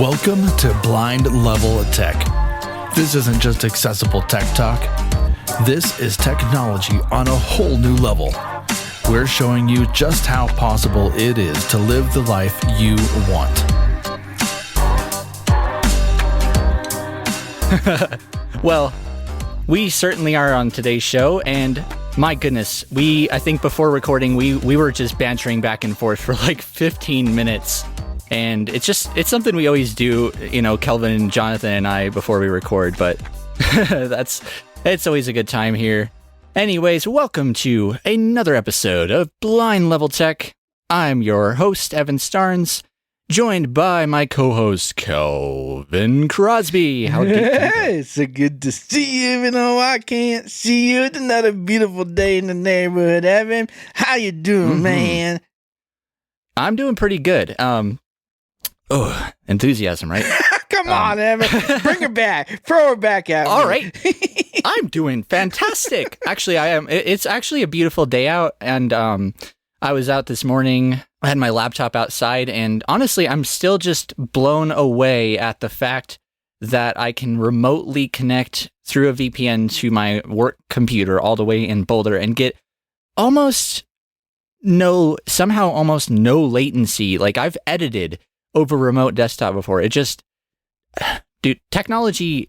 Welcome to Blind Level Tech. This isn't just accessible tech talk. This is technology on a whole new level. We're showing you just how possible it is to live the life you want. Well, we certainly are on today's show, and my goodness, I think before recording, we were just bantering back and forth for like 15 minutes. And it's something we always do, Kelvin and Jonathan and I before we record, but it's always a good time here. Anyways, welcome to another episode of Blind Level Tech. I'm your host, Evan Starnes, joined by my co-host, Kelvin Crosby. It's so good to see you, even though I can't see you. It's another beautiful day in the neighborhood, Evan. How you doing, man? I'm doing pretty good. Enthusiasm, right? Come on, Evan. Bring her back. Throw her back at me. All right. I'm doing fantastic. Actually, I am. It's actually a beautiful day out, and I was out this morning. I had my laptop outside, and honestly, I'm still just blown away at the fact that I can remotely connect through a VPN to my work computer all the way in Boulder and get almost no latency. Like, I've edited over remote desktop before. It just, dude, technology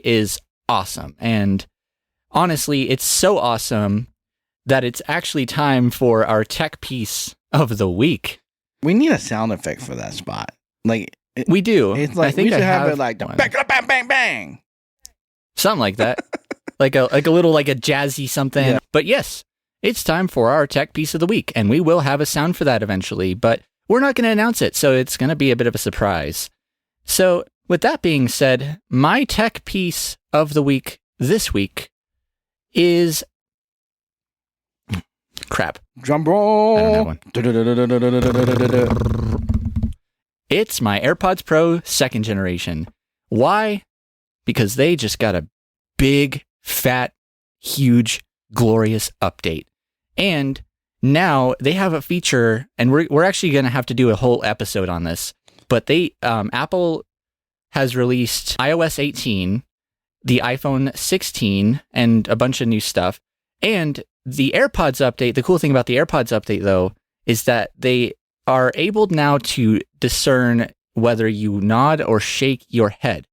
is awesome. And honestly, it's so awesome that it's actually time for our tech piece of the week. We need a sound effect for that spot. We do. It's like, I think we should have it like the bang, bang, bang, bang. Something like that. like a little, like a jazzy something. Yeah. But yes, it's time for our tech piece of the week. And we will have a sound for that eventually, but we're not going to announce it, so it's going to be a bit of a surprise. So, with that being said, my tech piece of the week this week is... crap. Drum roll. I don't have one. It's my AirPods Pro 2nd generation. Why? Because they just got a big, fat, huge, glorious update. And now they have a feature, and we're actually going to have to do a whole episode on this, but Apple has released iOS 18, the iPhone 16, and a bunch of new stuff. And the AirPods update, the cool thing about the AirPods update, though, is that they are able now to discern whether you nod or shake your head.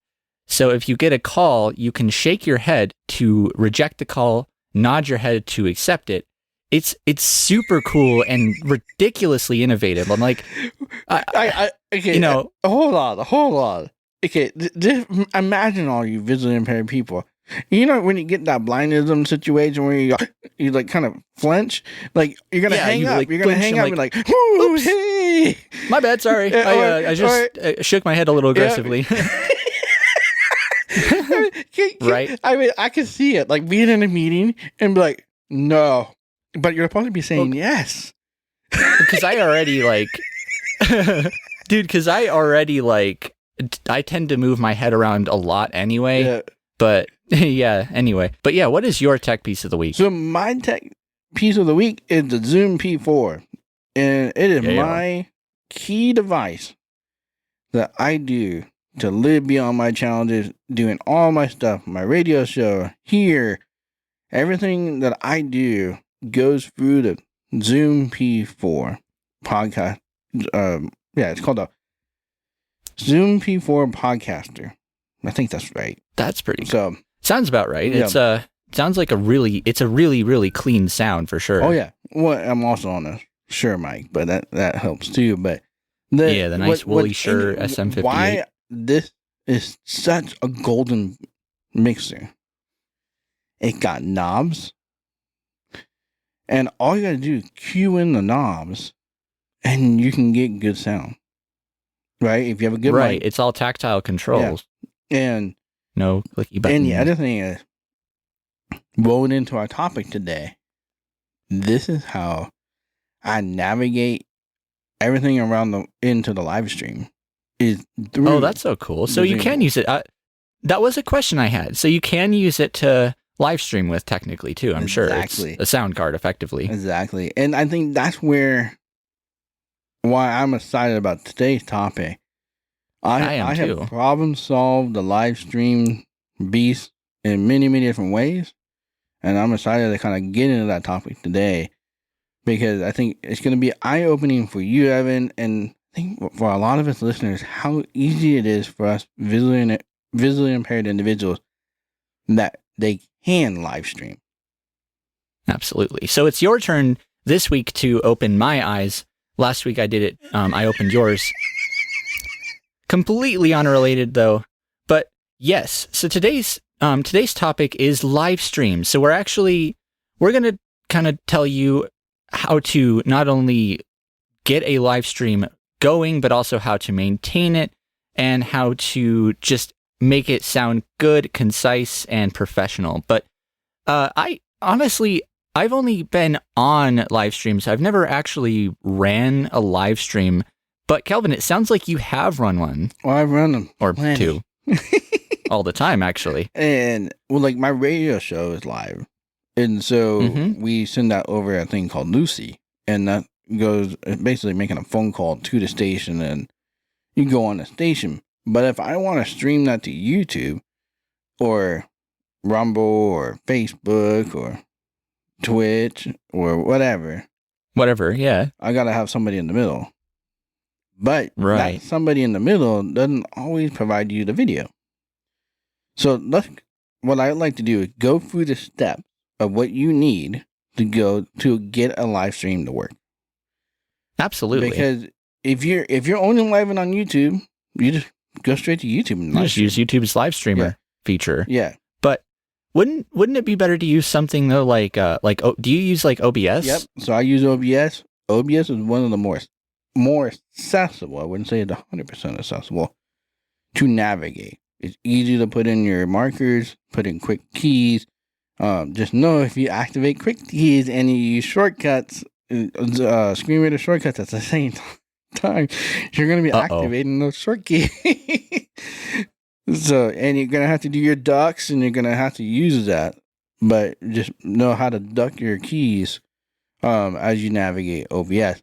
So if you get a call, you can shake your head to reject the call, nod your head to accept it. It's super cool and ridiculously innovative. I'm like, okay, hold on. Okay, imagine all you visually impaired people. When you get that blindism situation where you like kind of flinch, like you're gonna hang up. You're gonna hang up and like, "Ooh, hey, my bad, sorry." I just shook my head a little aggressively. Right? I mean, I can see it, like being in a meeting and be like, "No," but you're supposed to be saying yes. Because I already I tend to move my head around a lot anyway. Yeah. But yeah, anyway. But yeah, what is your tech piece of the week? So my tech piece of the week is the Zoom P4. And it is my key device that I do to live beyond my challenges, doing all my stuff, my radio show, here. Everything that I do goes through the Zoom P4 podcast. It's called the Zoom P4 Podcaster. I think that's right. That's pretty so cool. Sounds about right. Yeah. It sounds like it's a really, really clean sound for sure. Oh yeah. Well, I'm also on a Shure mic, but that helps too. But the nice woolly Shure SM58. Why this is such a golden mixer? It got knobs, and all you gotta do is cue in the knobs, and you can get good sound. Right? If you have a good mic. It's all tactile controls. Yeah. And no clicky buttons. And the other thing is, rolling into our topic today, this is how I navigate everything around into the live stream. That's so cool. So you can use it. That was a question I had. So you can use it to live stream with technically too. I'm sure it's a sound card effectively. Exactly. And I think that's why I'm excited about today's topic. I am I too. have problem solved the live stream beast in many, many different ways. And I'm excited to kind of get into that topic today because I think it's going to be eye-opening for you, Evan, and I think for a lot of us listeners, how easy it is for us visually impaired individuals that they can live stream. Absolutely. So it's your turn this week to open my eyes. Last week I did it. I opened yours. Completely unrelated though. But yes, so today's topic is live stream. So we're going to kind of tell you how to not only get a live stream going, but also how to maintain it and how to just make it sound good, concise, and professional. But I've only been on live streams. I've never actually ran a live stream. But Kelvin, it sounds like you have run one. Well, I've run them. Or plenty. Two. All the time, actually. And, well, like, my radio show is live. And so we send that over a thing called Lucy. And that goes basically making a phone call to the station. And you go on the station. But if I want to stream that to YouTube or Rumble or Facebook or Twitch or whatever. Yeah. I got to have somebody in the middle. But right. that somebody in the middle doesn't always provide you the video. So what I like to do is go through the steps of what you need to go to get a live stream to work. Absolutely. Because if you're only live on YouTube, you just go straight to YouTube and just use YouTube's live streamer feature. Yeah. But wouldn't it be better to use something though like do you use like OBS? Yep. So I use OBS. OBS is one of the more accessible, I wouldn't say it's 100% accessible, to navigate. It's easy to put in your markers, put in quick keys. Just know if you activate quick keys and you use shortcuts, screen reader shortcuts at the same time, you're going to be activating those short keys. So, and you're going to have to do your ducks and you're going to have to use that. But just know how to duck your keys as you navigate OBS.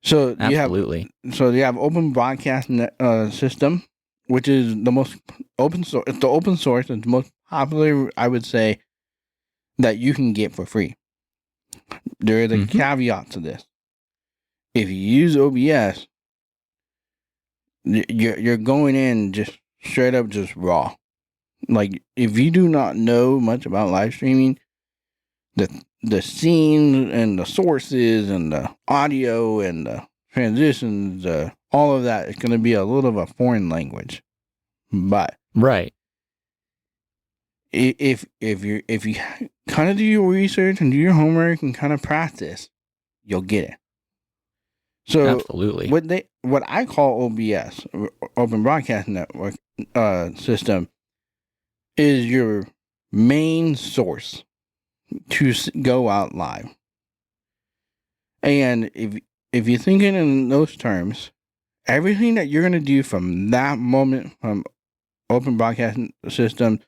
So absolutely. You have open broadcast system, which is the most open source. It's the open source. It's the most popular, I would say, that you can get for free. There is a caveat to this. If you use OBS, you're going in just straight up just raw. Like if you do not know much about live streaming, the scenes and the sources and the audio and the transitions, all of that is going to be a little of a foreign language. But right, if you kind of do your research and do your homework and kind of practice, you'll get it. So absolutely, what I call OBS, Open Broadcast Network system, is your main source to go out live. And if you're thinking in those terms, everything that you're going to do from that moment, from Open Broadcast System,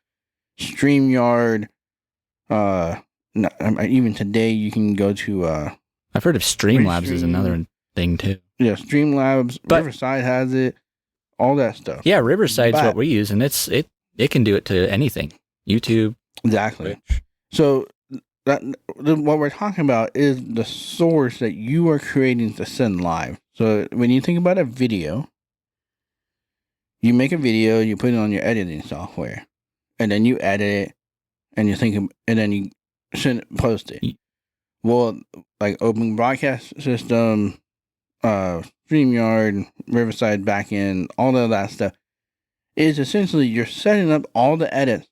StreamYard, even today you can go to I've heard of Streamlabs is another thing too. Yeah, Streamlabs, Riverside has it, all that stuff. Yeah, Riverside's what we use, and it can do it to anything. YouTube. Exactly. So what we're talking about is the source that you are creating to send live. So when you think about a video, you make a video, you put it on your editing software, and then you edit it, and then you post it. Well, like Open Broadcast System, StreamYard, Riverside backend, all of that stuff is essentially you're setting up all the edits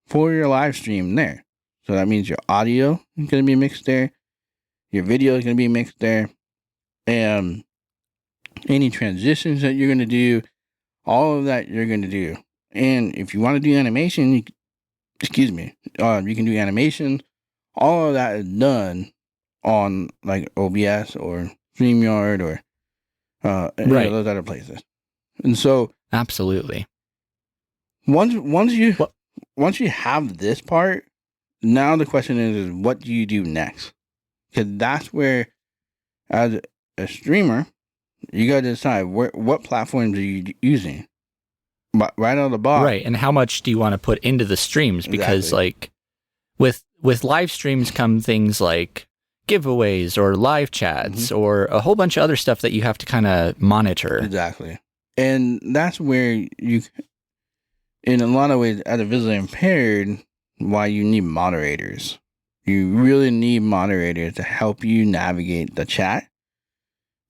for your live stream there. So that means your audio is going to be mixed there, your video is going to be mixed there, and any transitions that you're going to do, all of that you're going to do. And if you want to do animation, you can do animation. All of that is done on like OBS or StreamYard or any of those other places. And so, absolutely. Once you have this part, now the question is what do you do next? Because that's where, as a streamer, you got to decide what platforms are you using. right out of the box. Right. And how much do you want to put into the streams? Because like with live streams come things like giveaways or live chats or a whole bunch of other stuff that you have to kind of monitor. Exactly. And that's where you, in a lot of ways, as a visually impaired, why you need moderators. You really need moderators to help you navigate the chat.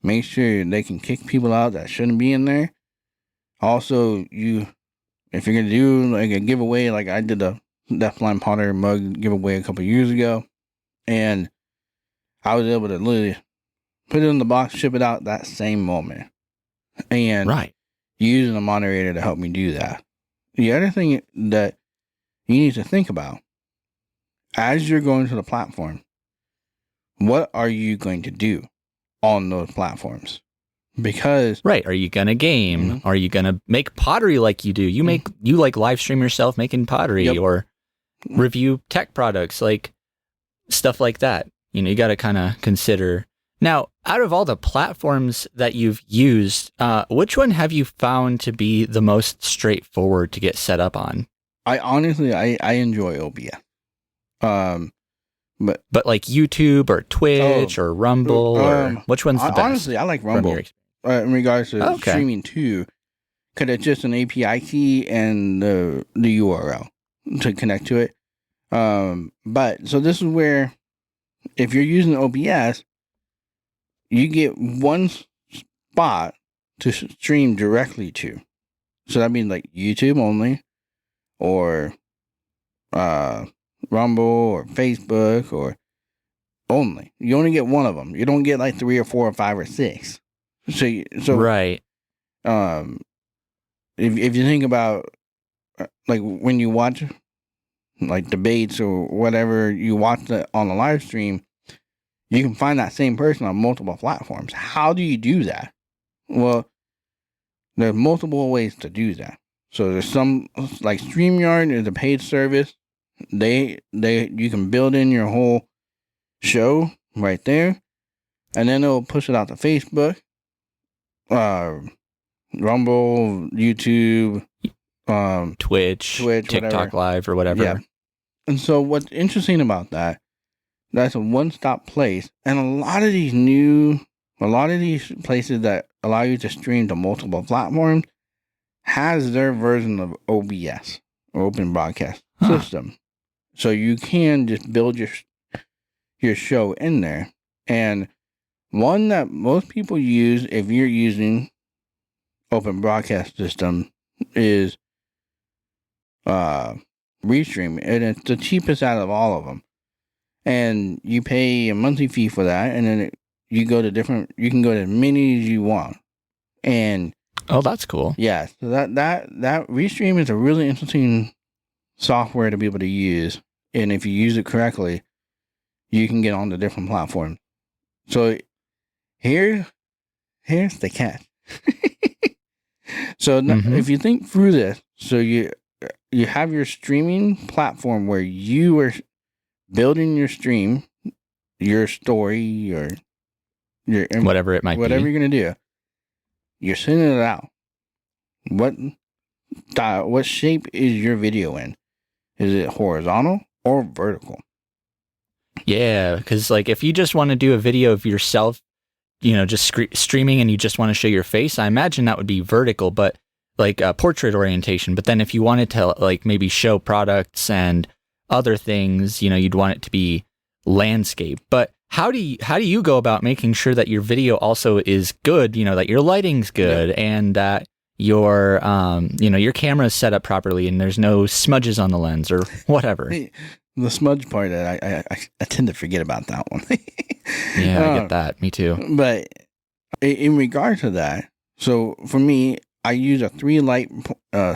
Make sure they can kick people out that shouldn't be in there. Also, if you're going to do like a giveaway, like I did a Deafblind Potter mug giveaway a couple years ago, and I was able to literally put it in the box, ship it out that same moment. And using a moderator to help me do that. The other thing that you need to think about, as you're going to the platform, what are you going to do on those platforms? Because are you gonna game? Are you gonna make pottery like you do? You like live stream yourself making pottery or review tech products, like stuff like that. You got to kind of consider. Now, out of all the platforms that you've used, which one have you found to be the most straightforward to get set up on? I honestly enjoy OBS. But like YouTube or Twitch or Rumble, or which one's the best? Honestly, I like Rumble. In regards to streaming too, because it's just an API key and the URL to connect to it. But so this is where, if you're using OBS, you get one spot to stream directly to. So that means like YouTube only, or Rumble or Facebook or only. You only get one of them. You don't get like 3 or 4 or 5 or 6. So right. If you think about like when you watch like debates or whatever you watch on the live stream, you can find that same person on multiple platforms. How do you do that? Well, there's multiple ways to do that. So there's some, like StreamYard is a paid service. You can build in your whole show right there, and then it'll push it out to Facebook, Rumble, YouTube, Twitch, TikTok whatever. Live or whatever. Yeah. And so what's interesting about that's a one-stop place. And a lot of these places that allow you to stream to multiple platforms has their version of OBS, or Open Broadcast System. So you can just build your show in there. And one that most people use if you're using Open Broadcast System is Restream. And it's the cheapest out of all of them. And you pay a monthly fee for that, and then you can go to as many as you want. And that's cool. Yeah, so that Restream is a really interesting software to be able to use, and if you use it correctly, you can get on the different platforms. So here's the catch. So if you think through this, so you have your streaming platform where you are building your stream, your story, your whatever it might be, whatever you're gonna do. You're sending it out. What shape is your video in? Is it horizontal or vertical? Yeah, because like if you just want to do a video of yourself, just streaming, and you just want to show your face, I imagine that would be vertical, but like portrait orientation. But then if you wanted to like maybe show products and other things, you'd want it to be landscape. But how do you go about making sure that your video also is good, that your lighting's good, and that your your camera is set up properly and there's no smudges on the lens or whatever? The smudge part, I tend to forget about that one. Yeah, I get that. Me too. But in regard to that, so for me, I use a 3-light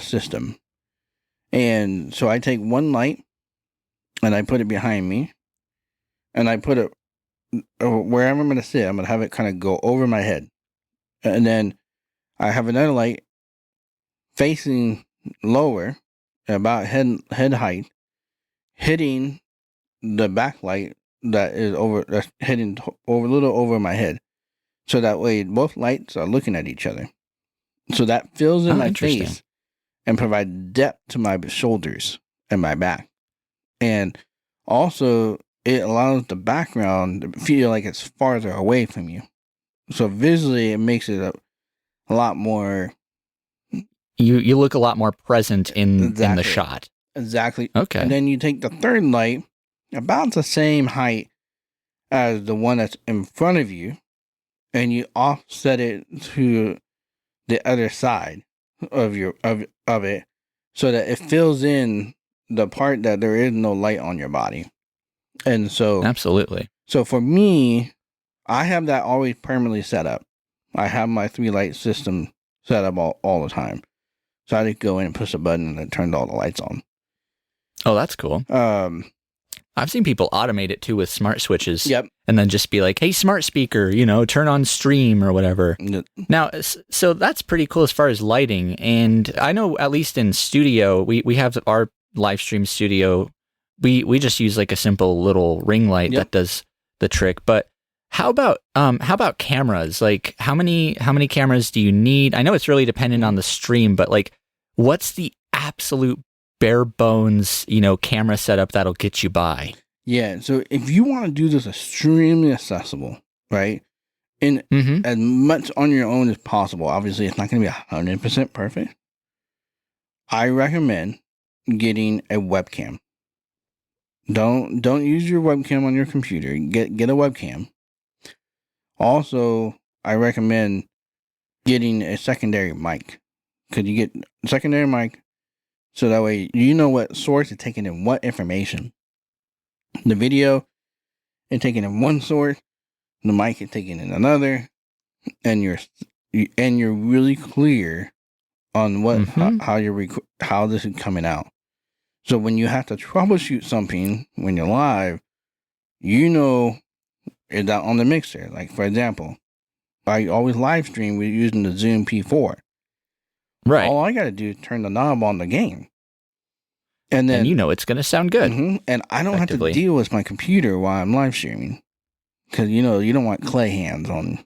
system. And so I take one light and I put it behind me, and I put it wherever I'm going to sit. I'm going to have it kind of go over my head. And then I have another light facing lower, about head height, hitting the backlight that's heading over a little over my head. So that way both lights are looking at each other. So that fills in my face. and provide depth to my shoulders and my back. And also, it allows the background to feel like it's farther away from you. So visually, it makes it a lot more... You look a lot more present in the shot. Exactly. Okay. And then you take the third light, about the same height as the one that's in front of you, and you offset it to the other side of it, so that it fills in the part that there is no light on your body. And so, absolutely. So for me, I have that always permanently set up. I have my 3-light system set up all the time. So I just go in and push a button and it turns all the lights on. Oh, that's cool. I've seen people automate it too with smart switches. Yep. And then just be like, hey, smart speaker, turn on stream or whatever. Yep. Now, so that's pretty cool as far as lighting. And I know at least in studio, we have our live stream studio. We just use like a simple little ring light that does the trick. But how about cameras? Like how many cameras do you need? I know it's really dependent on the stream, but like what's the absolute bare bones, camera setup that'll get you by? Yeah. So if you want to do this extremely accessible, right? And as much on your own as possible, obviously it's not going to be 100% perfect. I recommend getting a webcam. Don't use your webcam on your computer. Get a webcam. Also, I recommend getting a secondary mic. Could you get a secondary mic? So that way you know what source is taking in what information. The video is taking in one source, the mic is taking in another, and you're really clear on what how this is coming out. So when you have to troubleshoot something when you're live, is that on the mixer? Like for example, I always live stream with using the Zoom P4. Right. All I got to do is turn the knob on the game. And then it's going to sound good. And I don't have to deal with my computer while I'm live streaming. Because, you don't want clay hands on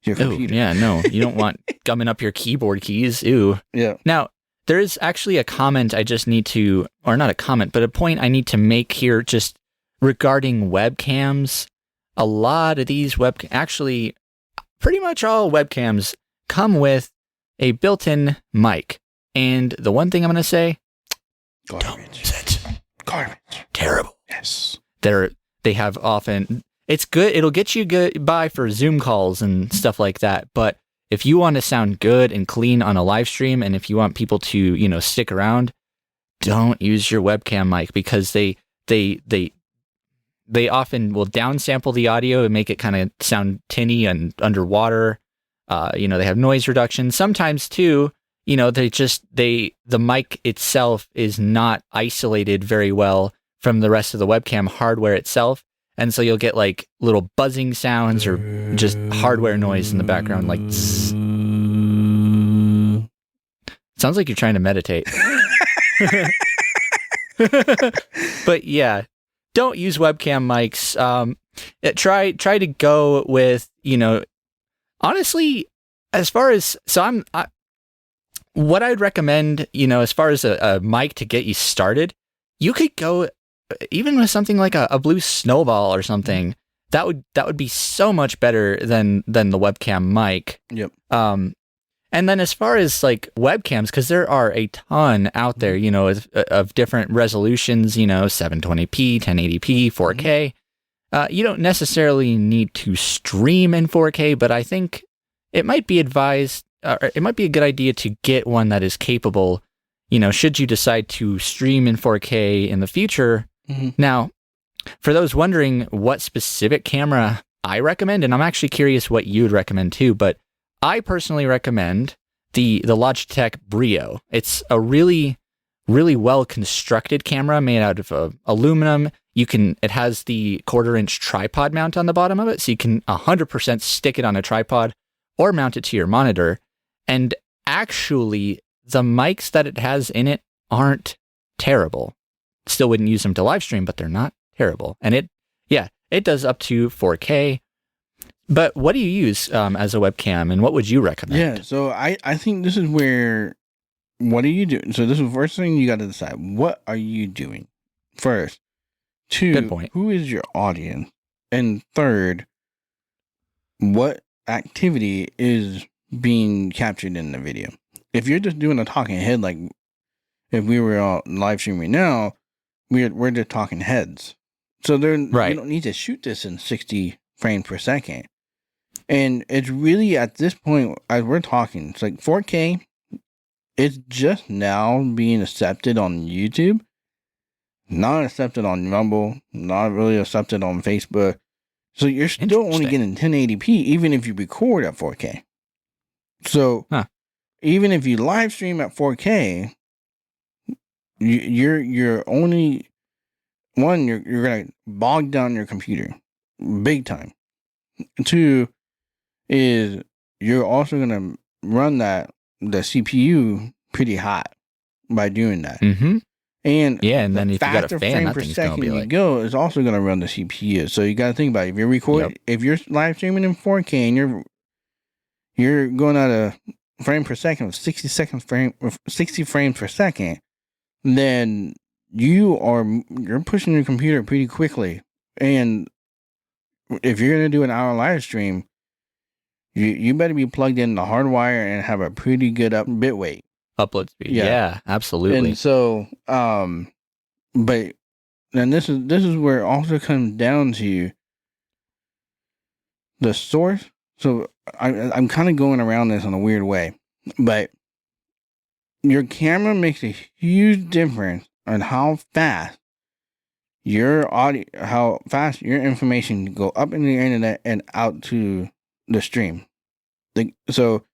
your computer. Ooh, yeah, no. You don't want gumming up your keyboard keys. Ew. Yeah. Now, there is actually a comment I just need to, or not a comment, but a point I need to make here just regarding webcams. A lot of these actually, pretty much all webcams come with a built-in mic. And the one thing I'm going to say, garbage. Terrible. Yes. They have often, it's good. It'll get you good by for Zoom calls and stuff like that. But if you want to sound good and clean on a live stream, and if you want people to, stick around, don't use your webcam mic, because they often will downsample the audio and make it kind of sound tinny and underwater. They have noise reduction. Sometimes too, the mic itself is not isolated very well from the rest of the webcam hardware itself. And so you'll get like little buzzing sounds or just hardware noise in the background, like zzz. Sounds like you're trying to meditate. But yeah, don't use webcam mics. Try to go with, honestly, as far as, what I'd recommend, as far as a mic to get you started, you could go even with something like a Blue Snowball or something. That would be so much better than the webcam mic. Yep. And then as far as like webcams, because there are a ton out there, of different resolutions, 720p, 1080p, 4K. You don't necessarily need to stream in 4K, but I think it might be advised, it might be a good idea to get one that is capable, should you decide to stream in 4K in the future. Now, for those wondering what specific camera I recommend, and I'm actually curious what you'd recommend too, but I personally recommend the Logitech Brio. It's a really, really well constructed camera made out of aluminum. It has the 1/4-inch tripod mount on the bottom of it, so you can 100% stick it on a tripod or mount it to your monitor. And actually, the mics that it has in it aren't terrible. Still wouldn't use them to live stream, but they're not terrible. And it does up to 4K. But what do you use as a webcam, and what would you recommend? Yeah, so I think this is where what are you doing? So this is the first thing you got to decide. What are you doing? First. Two, Good point. Who is your audience? And third, what activity is being captured in the video? If you're just doing a talking head, like if we were on live streaming now, we're just talking heads. So Right. you don't need to shoot this in 60 frames per second. And it's really at this point, as we're talking, it's like 4K, it's just now being accepted on YouTube, not accepted on Rumble, not really accepted on Facebook. So you're still only getting 1080p, even if you record at 4K. So even if you live stream at 4K, you're only one, you're gonna bog down your computer big time. Two is you're also gonna run the CPU pretty hot by doing that. Mm-hmm. And and then if you got a fan, frame that per thing's gonna second be you like go is also gonna run the CPU. So you gotta think about it. If you're recording, if you're live streaming in 4K and you're going at a frame per second of 60 frames per second, then you're pushing your computer pretty quickly. And if you're gonna do an hour live stream, you better be plugged in the hardwire and have a pretty good bit weight. upload speed. Yeah, absolutely. And so, but then this is where it also comes down to the source. So I'm kind of going around this in a weird way, but your camera makes a huge difference on how fast your information can go up in the internet and out to the stream. So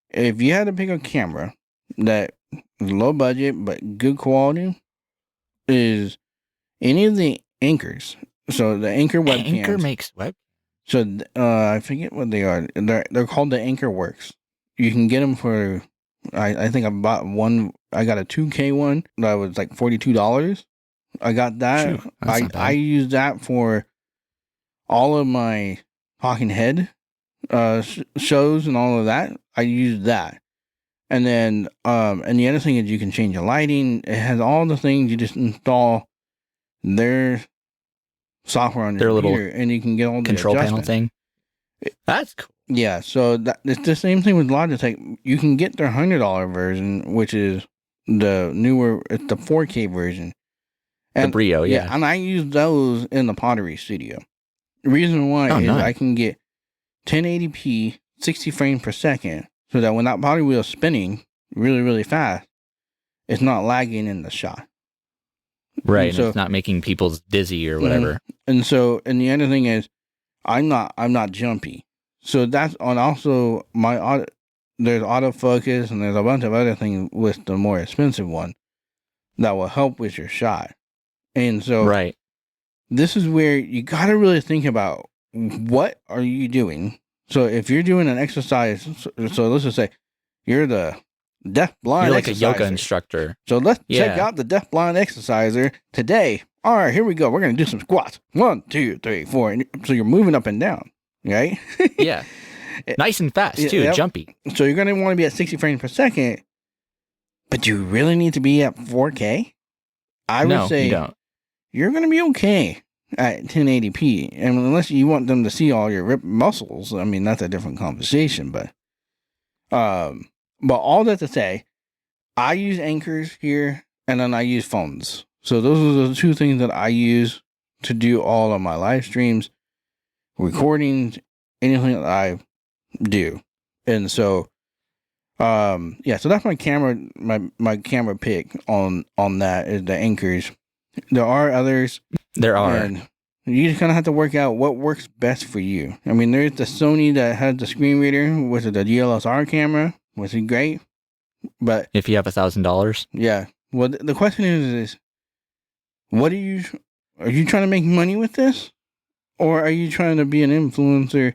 if you had to pick a camera that is low budget but good quality, is any of the Anchors. So the Anchor webcams. Anchor makes web. So I forget what they are. They're called the Anchor Works. You can get them for. I think I bought one. I got a 2K one that was like $42. I got that. I use that for all of my talking head shows and all of that. I use that. And then and the other thing is you can change the lighting. It has all the things. You just install their software on your computer and you can get all the control panel thing. That's cool. Yeah, so it's the same thing with Logitech. You can get their $100 version, which is the newer, it's the 4K version. And, the Brio, yeah. And I use those in the Pottery Studio. The reason why is I can get 1080p, 60 frames per second, so that when that pottery wheel is spinning really, really fast, it's not lagging in the shot. Right, and it's not making people dizzy or whatever. And the other thing is, I'm not jumpy. So that's on also there's autofocus and there's a bunch of other things with the more expensive one that will help with your shot. And so this is where you got to really think about what are you doing. So if you're doing an exercise, so let's just say you're the deaf-blind You're like exerciser. a yoga instructor. So let's check out the deaf-blind exerciser today. All right, here we go. We're going to do some squats. 1, 2, 3, 4. And so you're moving up and down, right? Yeah. Nice and fast, too. Jumpy. So you're going to want to be at 60 frames per second, but do you really need to be at 4K? I would say you don't. You're going to be okay at 1080p. And unless you want them to see all your ripped muscles, I mean, that's a different conversation. But all that to say, I use Anchors here, and then I use phones. So those are the two things that I use to do all of my live streams, recordings, anything that I do. And so, so that's my camera, my camera pick on that is the Anchors. There are others. There are. And you just kind of have to work out what works best for you. I mean, there's the Sony that has the screen reader, which is the DSLR camera, which is great. But if you have $1,000. Yeah. Well, the question is are you trying to make money with this? Or are you trying to be an influencer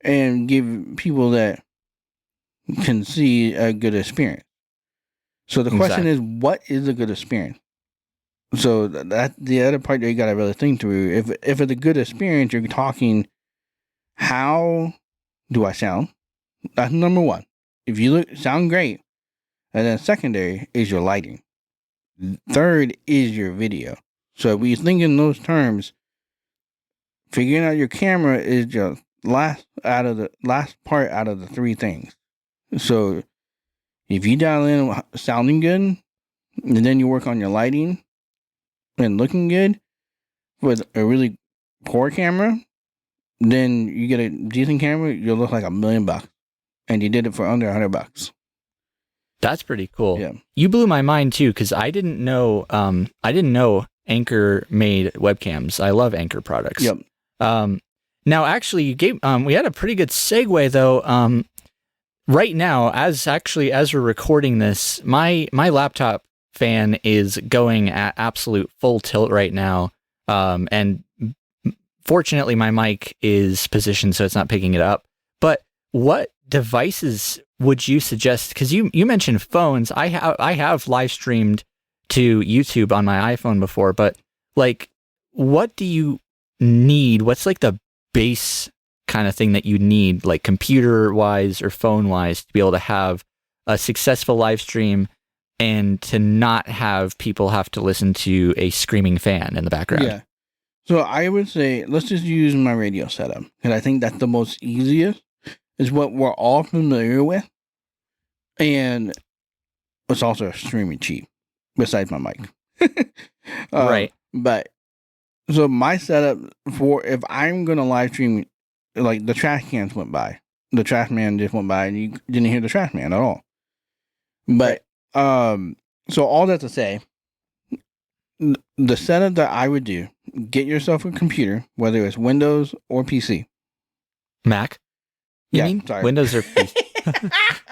and give people that can see a good experience? So the question is, what is a good experience? So that's the other part that you got to really think through. If it's a good experience, you're talking, how do I sound? That's number one. If you sound great, And then secondary is your lighting. Third is your video. So if we think in those terms, figuring out your camera is your last part out of the three things. So if you dial in sounding good, and then you work on your lighting and looking good with a really poor camera, then you get a decent camera, you'll look like $1 million. And you did it for under $100. That's pretty cool. Yeah. You blew my mind too, because I didn't know Anker made webcams. I love Anker products. Yep. Now actually you gave we had a pretty good segue though. Right now, as we're recording this, my laptop fan is going at absolute full tilt right now. And fortunately my mic is positioned so it's not picking it up. But what devices would you suggest? Because you mentioned phones. I have live streamed to YouTube on my iPhone before, but like, what do you need? What's like the base kind of thing that you need, like computer wise or phone wise, to be able to have a successful live stream and to not have people have to listen to a screaming fan in the background? Yeah. So I would say let's just use my radio setup, and I think that's the most easiest. Is what we're all familiar with, and it's also extremely cheap, besides my mic. Right. But, so my setup for, if I'm going to live stream, like the trash cans went by. The trash man just went by, and you didn't hear the trash man at all. But, so all that to say, the setup that I would do, get yourself a computer, whether it's Windows or PC. Mac? You Yeah, mean? sorry. Windows or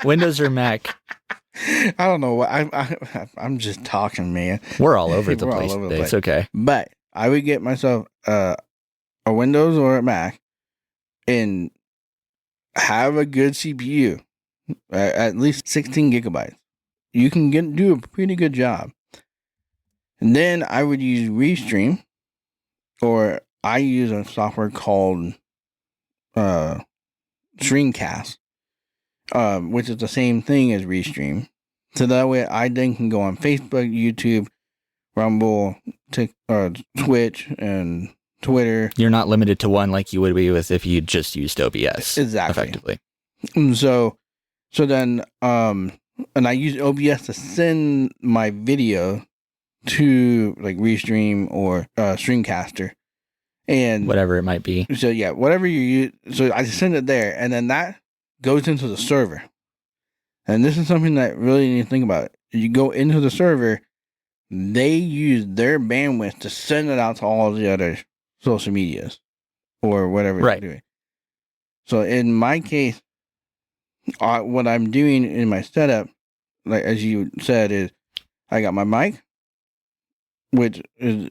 Windows or Mac? I don't know what I'm just talking, man. We're all over the We're all place over the today. place. It's okay. But I would get myself a Windows or a Mac and have a good CPU, at least 16 gigabytes. You can do a pretty good job. And then I would use Restream, or I use a software called Streamcast, which is the same thing as Restream. So that way I then can go on Facebook, YouTube, Rumble, Twitch, and Twitter. You're not limited to one like you would be with if you just used OBS. Exactly. Effectively. And so then, and I use OBS to send my video to like Restream or Streamcaster. And Whatever it might be. so yeah, whatever you use. So I send it there, and then that goes into the server. And this is something that really need to think about. You go into the server, they use their bandwidth to send it out to all the other social medias or whatever Right. they're doing. So in my case, what I'm doing in my setup, like as you said, is I got my mic, which is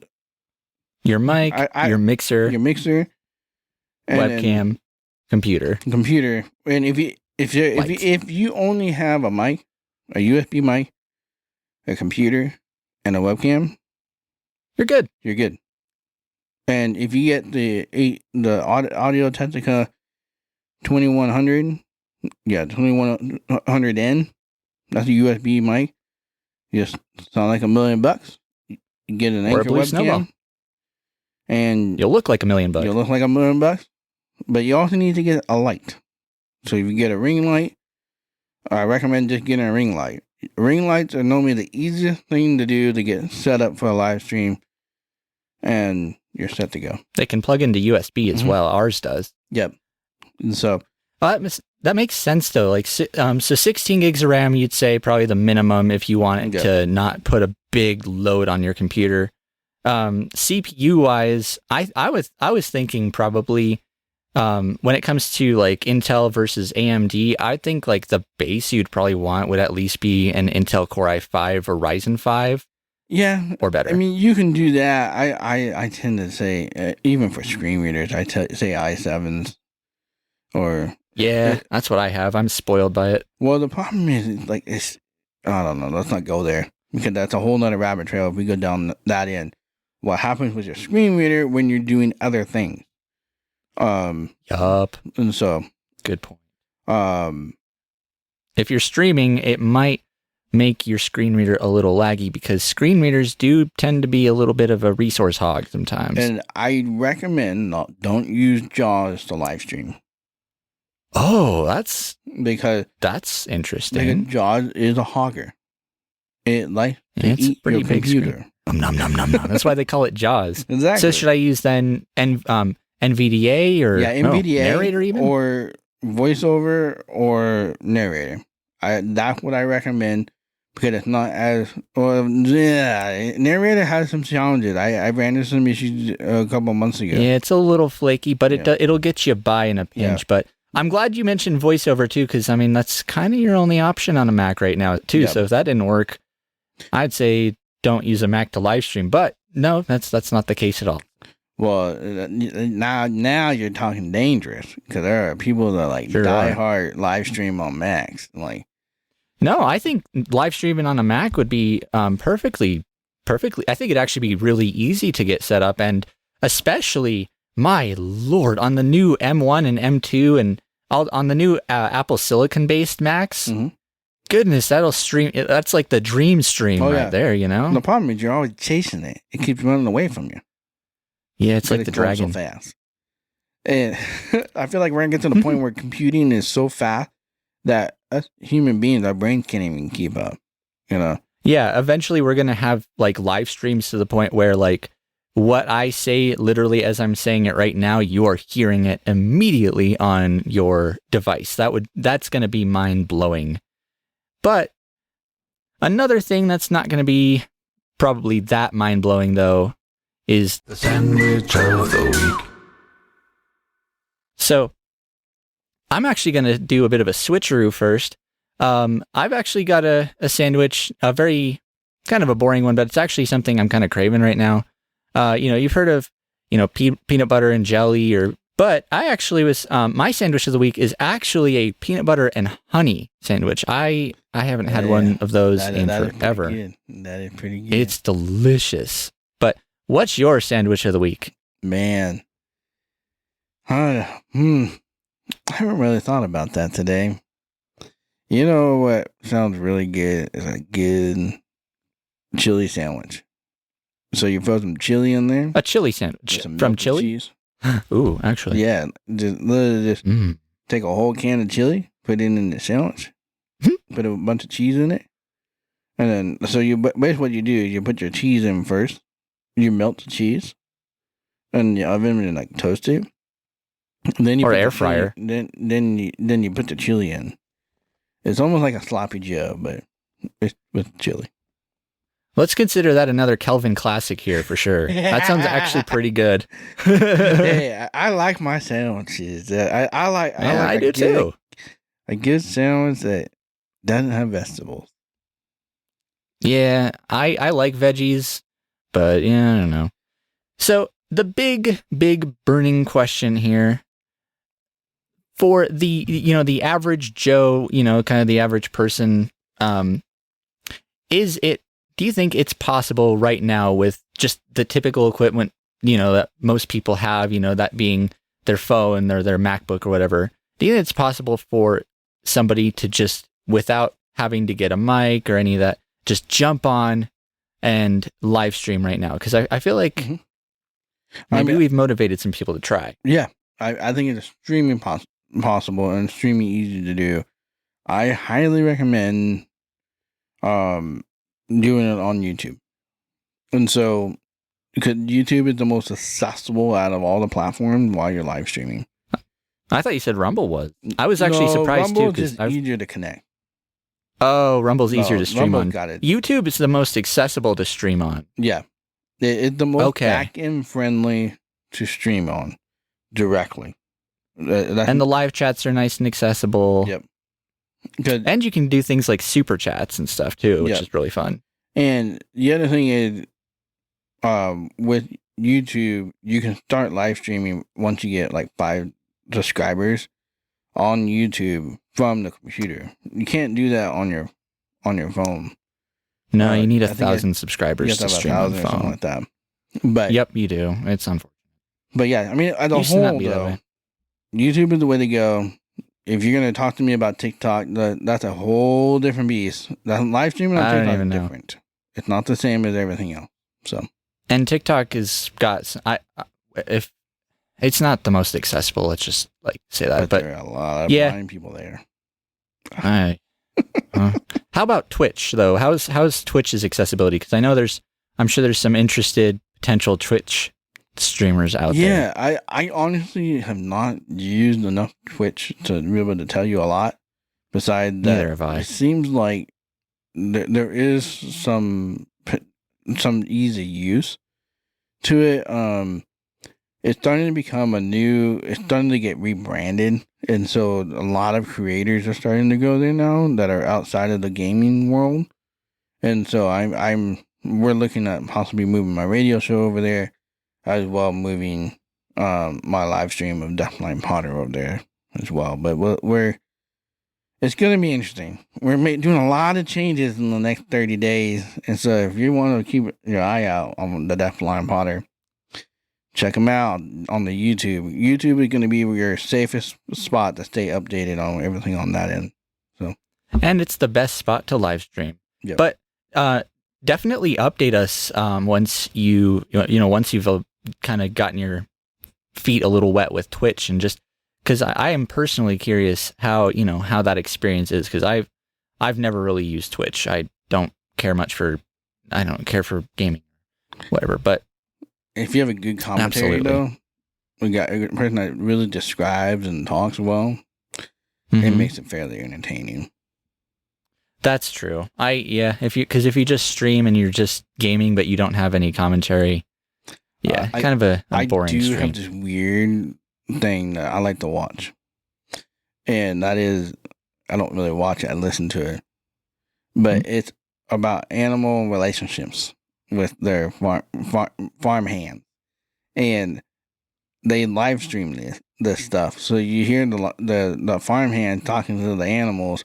Your mic, your mixer, your mixer, and webcam, computer. And if you only have a mic, a USB mic, a computer, and a webcam, You're good. you're good. And if you get the Audio Technica 2100, 2100N, that's a USB mic. You just sound like $1 million. You get an Or a Anker Blue webcam, Snowball. and You'll look like $1 million. you'll look like $1 million. But you also need to get a light. So if you get a ring light, I recommend just getting a ring light. Ring lights are normally the easiest thing to do to get set up for a live stream, and you're set to go. They can plug into USB as well. Ours does. Yep. And so That makes sense though. Like, so 16 gigs of RAM, you'd say probably the minimum if you want it to not put a big load on your computer. CPU wise, I was thinking probably when it comes to like Intel versus AMD, I think like the base you'd probably want would at least be an Intel Core i5 or Ryzen 5. yeah, or better. I mean, you can do that. I tend to say even for screen readers, I say i7s or Yeah, that's what I have. I'm spoiled by it. Well, the problem is like I don't know. Let's not go there because that's a whole nother rabbit trail. If we go down that end, what happens with your screen reader when you're doing other things? Yup. And so Good point. um If you're streaming, it might make your screen reader a little laggy, because screen readers do tend to be a little bit of a resource hog sometimes. And I recommend don't use JAWS to live stream. Oh, that's interesting. Because JAWS is a hogger. It likes to It's eat pretty your big computer. screen. Nom, nom, nom, nom. That's why they call it JAWS. Exactly. So should I use then NVDA or NVDA narrator even? or voiceover or narrator? That's what I recommend, because it's not as narrator has some challenges. I ran into some issues a couple months ago. Yeah, it's a little flaky, but it'll get you by in a pinch. Yeah. But I'm glad you mentioned voiceover too, because I mean that's kind of your only option on a Mac right now too. Yep. So if that didn't work, I'd say don't use a Mac to live stream. But no, that's not the case at all. Well, now you're talking dangerous, because there are people that Sure diehard live stream on Macs. Like, no, I think live streaming on a Mac would be perfectly. I think it'd actually be really easy to get set up, and especially, my Lord, on the new M1 and M2 and on the new Apple Silicon based Macs. Mhm. Goodness, that'll stream. That's like the dream stream there, you know? the problem is you're always chasing it. It keeps running away from you. Yeah, it's But like the going dragon. so fast. And I feel like we're going to get to the point where computing is so fast that us human beings, our brains can't even keep up, you know? Yeah, eventually we're going to have like live streams to the point where like what I say literally as I'm saying it right now, you are hearing it immediately on your device. That's going to be mind-blowing. But another thing that's not going to be probably that mind-blowing though is The sandwich of the week. So I'm actually going to do a bit of a switcheroo first. I've actually got a sandwich, a very kind of a boring one, but it's actually something I'm kind of craving right now. You've heard of, peanut butter and jelly, but I actually was, my sandwich of the week is actually a peanut butter and honey sandwich. I haven't had one of those in forever. That is pretty good. It's delicious. But what's your sandwich of the week? Man. I haven't really thought about that today. You know what sounds really good is a good chili sandwich. So you put some chili in there. A chili sandwich some from melted chili? cheese. Ooh, actually. Yeah, just take a whole can of chili, put it in the sandwich, put a bunch of cheese in it, and then basically what you do is you put your cheese in first, you melt the cheese, and the oven and like toast it, and then you or put air the fryer. chili, then you put the chili in. It's almost like a sloppy Joe, but it's with chili. Let's consider that another Kelvin classic here for sure. That sounds actually pretty good. Hey, I like my sandwiches. I do too. A good sandwich that doesn't have vegetables. Yeah, I like veggies, but yeah, I don't know. So the big burning question here for the average Joe, kind of the average person, do you think it's possible right now with just the typical equipment, that most people have, that being their phone or their MacBook or whatever, do you think it's possible for somebody to just, without having to get a mic or any of that, just jump on and live stream right now? Because I feel like maybe we've motivated some people to try. Yeah, I think it's extremely possible and extremely easy to do. I highly recommend doing it on YouTube. And so, because YouTube is the most accessible out of all the platforms while you're live streaming. I thought you said Rumble was. I was actually surprised Rumble too. is just easier to connect. Oh, Rumble's easier to stream Rumble on. got it. YouTube is the most accessible to stream on. Yeah. It's the most back-end friendly to stream on directly. And the live chats are nice and accessible. Yep. Good. And you can do things like super chats and stuff too, which is really fun. And the other thing is, with YouTube, you can start live streaming once you get like 5 subscribers on YouTube from the computer. You can't do that on your phone. No, you need 1,000 subscribers to stream on the phone. Or something like that. But yep, you do. It's unfortunate. But yeah, I mean, as a whole though, YouTube is the way to go. if you're gonna talk to me about TikTok, that's a whole different beast. That live streaming on TikTok is different. It's not the same as everything else. So, and TikTok has got if it's not the most accessible, let's just like say that. But there are a lot of blind people there. How about Twitch though? How's Twitch's accessibility? Because I know I'm sure there's some interested potential Twitch streamers out there. Yeah, I honestly have not used enough Twitch to be able to tell you a lot. Besides that, neither have I. It seems like there is some easy use to it. It's starting to become it's starting to get rebranded, and so a lot of creators are starting to go there now that are outside of the gaming world, and so we're looking at possibly moving my radio show over there, as well moving my live stream of Deafblind Potter over there as well. But it's going to be interesting. We're doing a lot of changes in the next 30 days, and so if you want to keep your eye out on the Deafblind Potter, check them out on the YouTube. YouTube is going to be your safest spot to stay updated on everything on that end. So, and it's the best spot to live stream. Yep. But definitely update us once once you've kind of gotten your feet a little wet with Twitch, and just because I am personally curious how that experience is, because I've never really used Twitch. I don't care for gaming, whatever, but. If you have a good commentary, though, we got a person that really describes and talks well, it makes it fairly entertaining. That's true. If you just stream and you're just gaming, but you don't have any commentary, kind of a boring stream. I do have this weird thing that I like to watch, and that is, I don't really watch it, I listen to it, but it's about animal relationships with their farm hands, and they live stream this stuff. So you hear the farm hand talking to the animals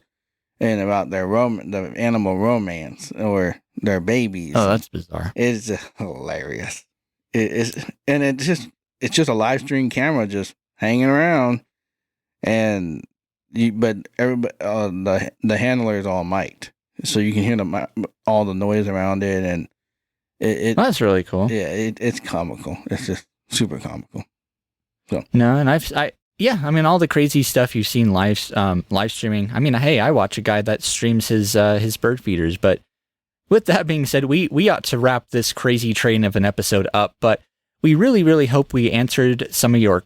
and about the animal romance or their babies. Oh, that's bizarre. It's just hilarious. It's just a live stream camera just hanging around, but everybody the handler is all mic'd, so you can hear all the noise around it, and that's really cool. Yeah, it's comical. It's just super comical. So no, and all the crazy stuff you've seen live streaming. I mean, hey, I watch a guy that streams his bird feeders. But with that being said, we ought to wrap this crazy train of an episode up. But we really, really hope we answered some of your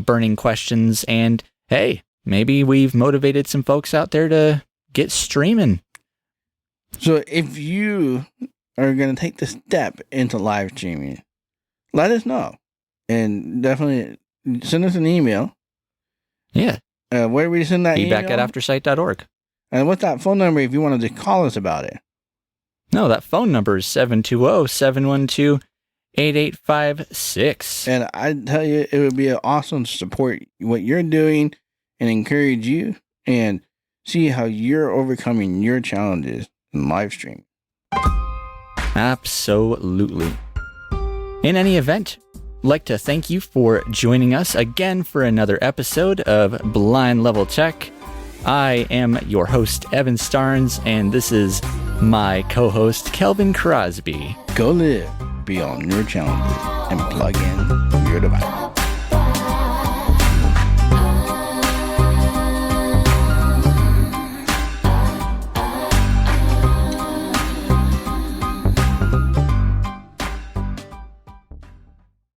burning questions, and hey, maybe we've motivated some folks out there to get streaming. So if you are going to take the step into live streaming, let us know, and definitely send us an email. Yeah. Where do we send that email? feedback@aftersight.org. And what's that phone number if you wanted to call us about it? No, that phone number is 720-712-8856. And I tell you, it would be awesome to support what you're doing and encourage you and see how you're overcoming your challenges in live streaming. Absolutely. In any event, I'd like to thank you for joining us again for another episode of Blind Level Tech. I am your host, Evan Starnes, and this is my co-host, Kelvin Crosby. Go live beyond your challenges and plug in your device.